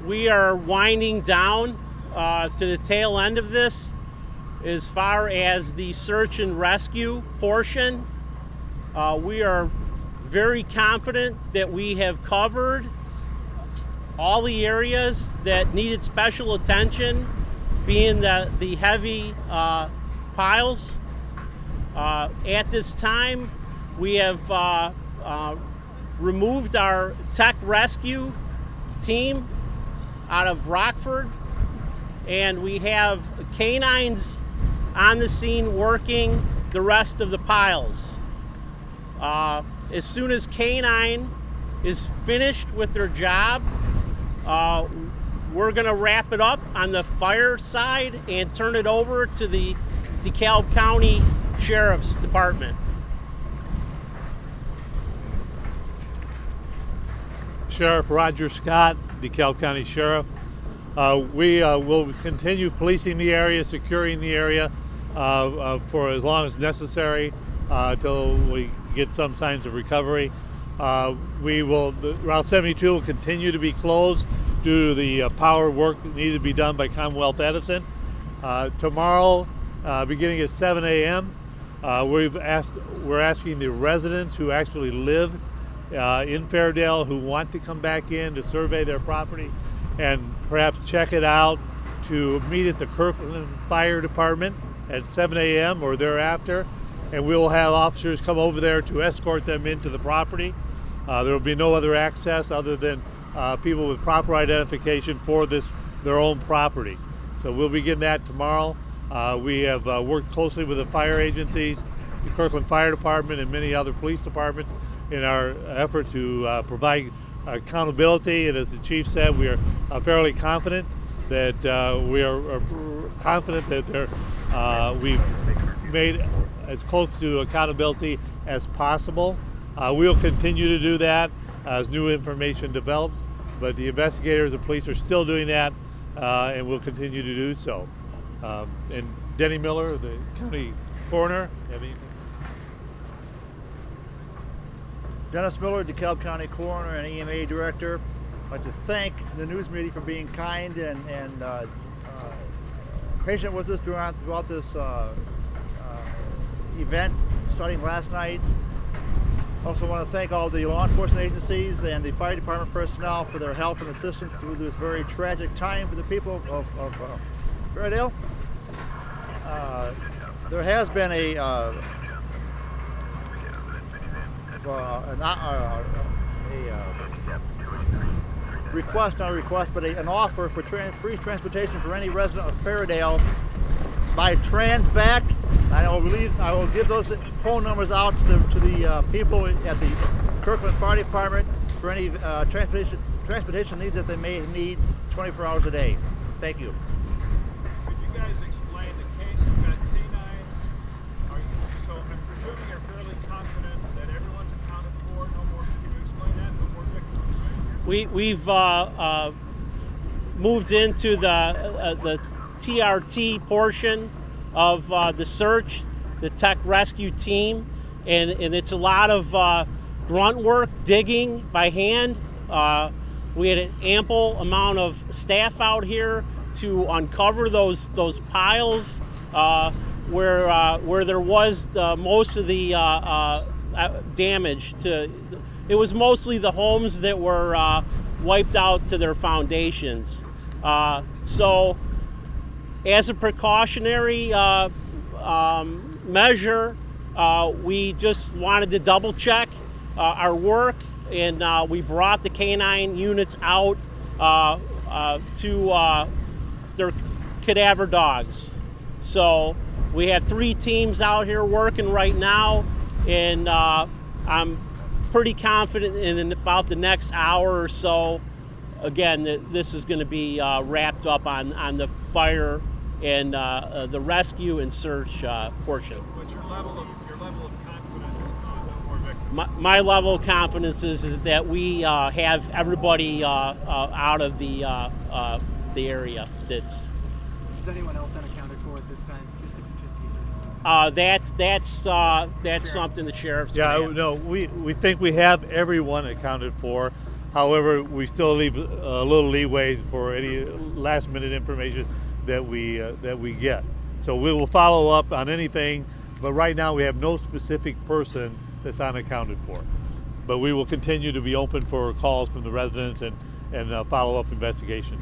We are winding down to the tail end of this as far as the search and rescue portion. We are very confident that we have covered all the areas that needed special attention, being the heavy piles. At this time, we have removed our tech rescue team out of Rockford, and we have canines on the scene working the rest of the piles. As soon as canine is finished with their job, we're going to wrap it up on the fire side and turn it over to the DeKalb County Sheriff's Department. Sheriff Roger Scott, DeKalb County Sheriff. We will continue policing the area, securing the area for as long as necessary until we get some signs of recovery. Route 72 will continue to be closed due to the power work that needed to be done by Commonwealth Edison. Tomorrow, beginning at 7 a.m., we're asking the residents who actually live in Fairdale who want to come back in to survey their property and perhaps check it out to meet at the Kirkland Fire Department at 7 a.m. or thereafter, and we will have officers come over there to escort them into the property. There will be no other access other than people with proper identification for their own property. So we'll begin that tomorrow. We have worked closely with the fire agencies, the Kirkland Fire Department, and many other police departments in our effort to provide accountability. And as the chief said, we are fairly confident that we've made as close to accountability as possible. We'll continue to do that as new information develops, but the investigators and police are still doing that, and will continue to do so. And Denny Miller, the county coroner, have anything? Dennis Miller, DeKalb County Coroner and EMA Director. I'd like to thank the news media for being kind and patient with us throughout this event starting last night. Also want to thank all the law enforcement agencies and the fire department personnel for their help and assistance through this very tragic time for the people of Fairdale. There has been a an offer for free transportation for any resident of Fairdale by TransVac. I will give those phone numbers out to the people at the Kirkland Fire Department for any transportation needs that they may need 24 hours a day. Thank you. Could you guys explain the canines? So I'm presuming you're fairly confident that everyone's accounted for. No more. Can you explain that? No more victims, right? We've moved into the TRT portion of the search, the tech rescue team, and it's a lot of grunt work, digging by hand. We had an ample amount of staff out here to uncover those piles where there was most of the damage to. It was mostly the homes that were wiped out to their foundations. So as a precautionary measure, we just wanted to double check our work, and we brought the canine units out to their cadaver dogs. So we have 3 teams out here working right now, and I'm pretty confident in about the next hour or so, again, that this is going to be wrapped up on the fire and the rescue and search portion. What's your level of confidence on no more victims? My level of confidence is that we have everybody out of the area. Is anyone else unaccounted for at this time? Just to be certain. That's something the sheriff's. Yeah, gonna have. no, we think we have everyone accounted for. However, we still leave a little leeway for any last-minute information that we get. So we will follow up on anything, but right now we have no specific person that's unaccounted for. But we will continue to be open for calls from the residents and follow-up investigations.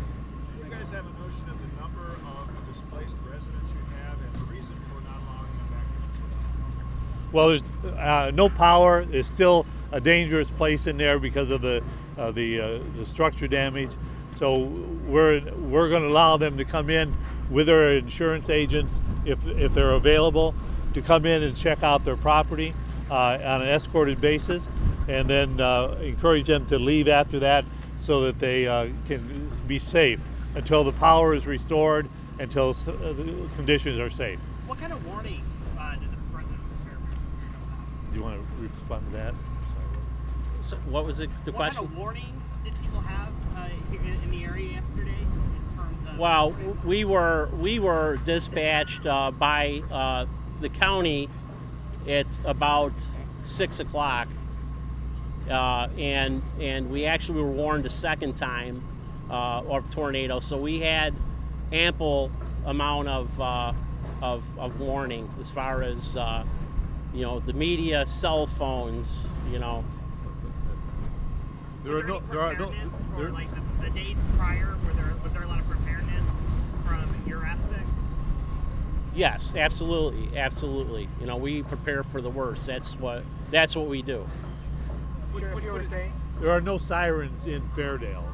Do you guys have a notion of the number of displaced residents you have and the reason for not allowing them back in? Well, there's no power. It's still a dangerous place in there because of the structure damage. So we're going to allow them to come in with their insurance agents if they're available to come in and check out their property on an escorted basis, and then encourage them to leave after that so that they can be safe until the power is restored, until the conditions are safe. What kind of warning did the president prepare for? Do you want to respond to that? So what was the What question? kind of warning did people have in the area yesterday in terms of? Well, we were dispatched by the county at about 6 o'clock, and we actually were warned a second time of tornado. So we had ample amount of warning as far as the media, cell phones, There are no. For like the days prior, was there a lot of preparedness from your aspect? Yes, absolutely. We prepare for the worst. That's what we do. Sheriff, you were saying? There are no sirens in Fairdale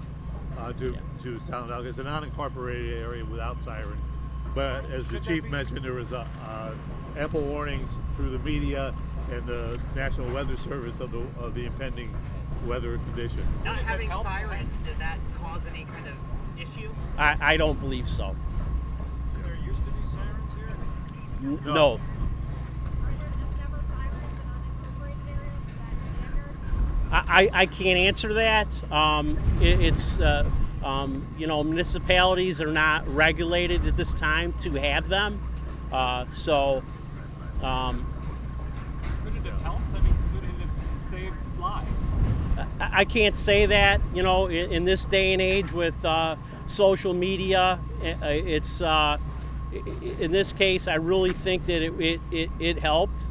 to sound out. It's an unincorporated area without sirens. But as the chief mentioned, there was ample warnings through the media and the National Weather Service of the impending weather conditions. Not having sirens, did that cause any kind of issue? I don't believe so. There used to be sirens here? No. Are there just never sirens in unincorporated areas? Is that standard? I can't answer that. Municipalities are not regulated at this time to have them. So Could it have helped? I mean, could it have saved lives? I can't say that. In this day and age with social media, it's in this case, I really think that it helped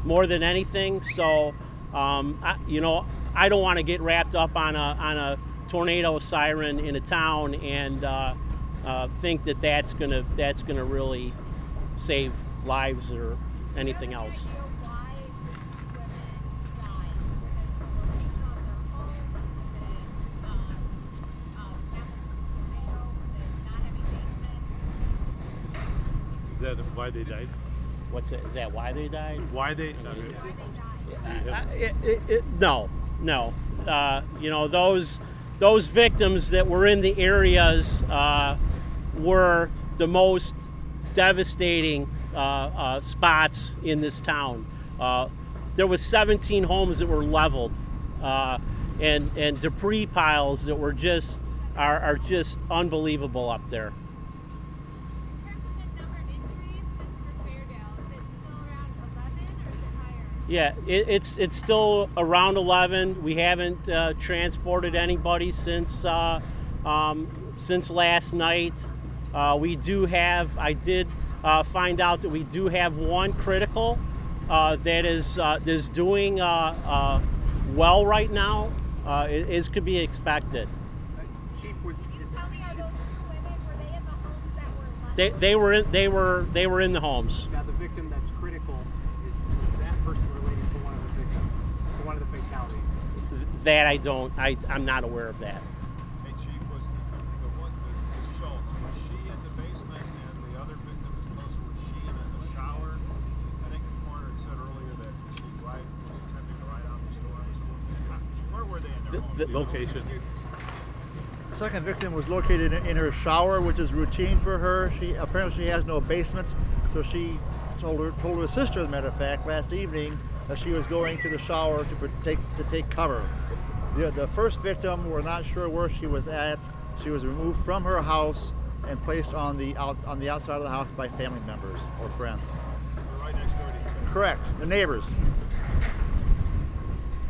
more than anything. So, I don't want to get wrapped up on a tornado siren in a town and think that that's gonna really save lives or anything else. Do you have any idea why these women died? Was it the location of their homes? Was it not having basements? Is that why they died? What's it? Is that why they died? Why they? Why they died? No. Those victims that were in the areas were the most devastating spots in this town. There was 17 homes that were leveled, and debris piles that were are just unbelievable up there. In terms of the number of injuries, just for Fairdale, is it still around 11 or is it higher? Yeah, it's still around 11. We haven't transported anybody since last night. I did find out that we do have one critical that is doing well right now. As could be expected. Chief, Can you tell me, are those two women, were they in the homes that were leveled? They were in the homes. now the victim that's critical, is that person related to one of the victims, to one of the fatalities? That I'm not aware of that. Hey, Chief, was the one, the Schultz, was she in the basement and the other victim was closer? Was she in the shower? I think the coroner had said earlier that she was attempting to ride out the storm or something. Where were they in their home? Location. The second victim was located in her shower, which is routine for her. She apparently has no basement, so she told her sister, as a matter of fact, last evening that she was going to the shower to take cover. The first victim, we're not sure where she was at. She was removed from her house and placed on the outside of the house by family members or friends. They're right next door to each other. Correct, the neighbors.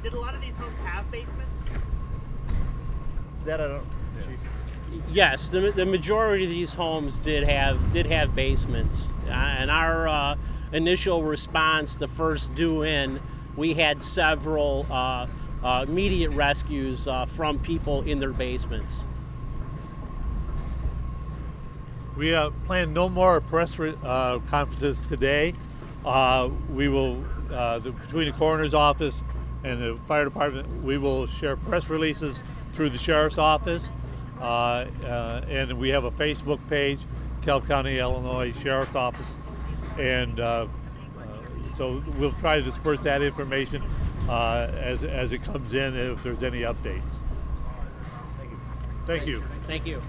Did a lot of these homes have basements? That I don't. Yes, the majority of these homes did have basements, and our initial response, the first due in, we had several immediate rescues from people in their basements. We plan no more press conferences today. We will, between the coroner's office and the fire department, we will share press releases through the sheriff's office. And we have a Facebook page, DeKalb County, Illinois Sheriff's Office. And so we'll try to disperse that information as it comes in, if there's any updates. Thank you. Thank you.